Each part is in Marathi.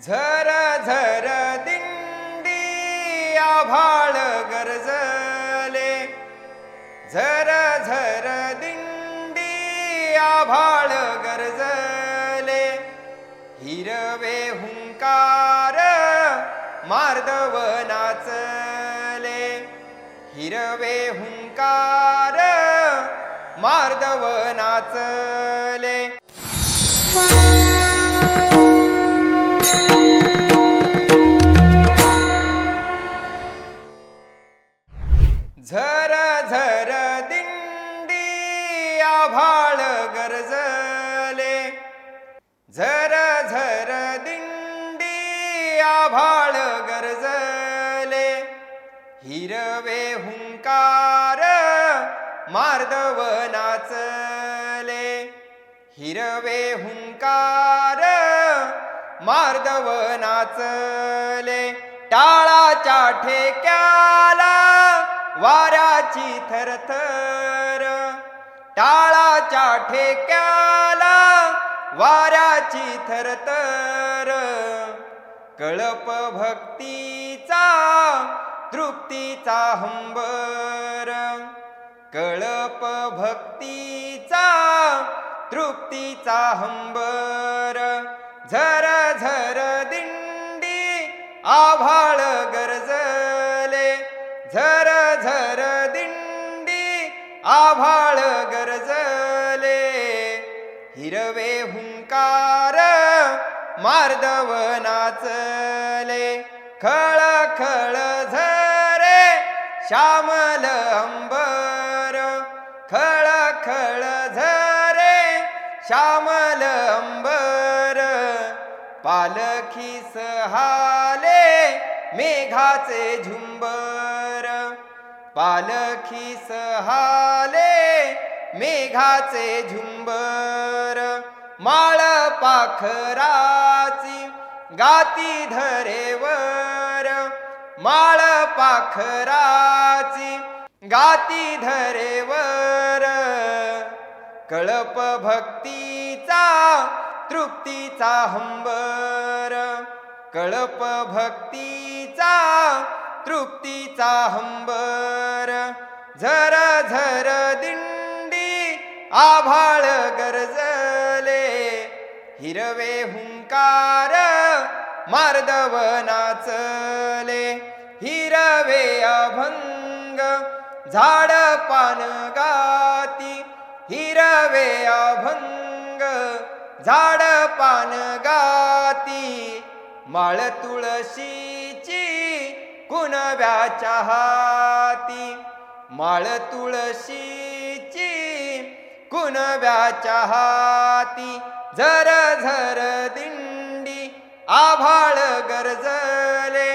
झर झर दिंडी आभाळ गरजले, झर झर दिंडी आभाळ गरजले, हिरवे हुंकार मार्दव नाचले, हिरवे हुंकार मार्दव नाचले। झर झर दिंडी आभाळ गरजले, झर झर दिंडी आभाळ गरजले, हिरवे हुंकार मार्दव नाचले, हिरवे हुंकार मार्दव नाचले। टाळाच्या ठेक्याला वाऱ्याची थरथर, टाळाच्या ठेक्याला वाऱ्याची थरथर, कळप भक्तीचा तृप्तीचा हंबर, कळप भक्तीचा तृप्तीचा हंबर। झर झर दिंडी आभाळ गरजले, झर झर दिंडी आभाळ गरजले, हिरवे हुंकार मार्दव नाचले, खळ खळ झरे श्यामल अंबर, खळ खळ झरे श्यामल अंबर, पालखी सहाले मेघाचे झुंबर, पालखी सहाले मेघाचे झुंबर, माळ पाखराची गाती धरेवर, माळ पाखराची गाती धरेवर, कळप भक्तीचा तृप्तीचा हंबर, कळप भक्तीचा तृप्तीचा हंबर। झर झर दिंडी आभाळ गरजले, हिरवे हुंकार मार्दव नाचले, हिरवे अभंग झाड पान गाती, हिरवे अभंग झाड पान गाती, माळ तुळशीची कुणव्याच्या हाती, माळ तुळशीची कुणव्याच्या हाती। झर झर दिंडी आभाळ गरजले,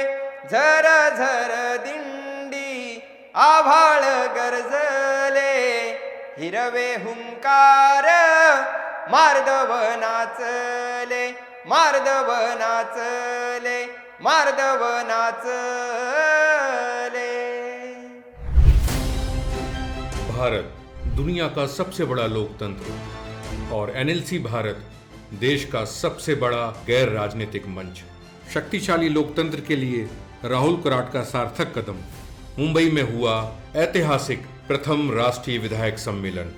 झर झर दिंडी आभाळ गरजले, हिरवे हुंकार मार्दव नाचले, मार्दव नाचले, मार्दव नाचले। भारत दुनिया का सबसे बड़ा लोकतंत्र और एनएलसी भारत देश का सबसे बड़ा गैर राजनीतिक मंच। शक्तिशाली लोकतंत्र के लिए राहुल कराट का सार्थक कदम। मुंबई में हुआ ऐतिहासिक प्रथम राष्ट्रीय विधायक सम्मेलन।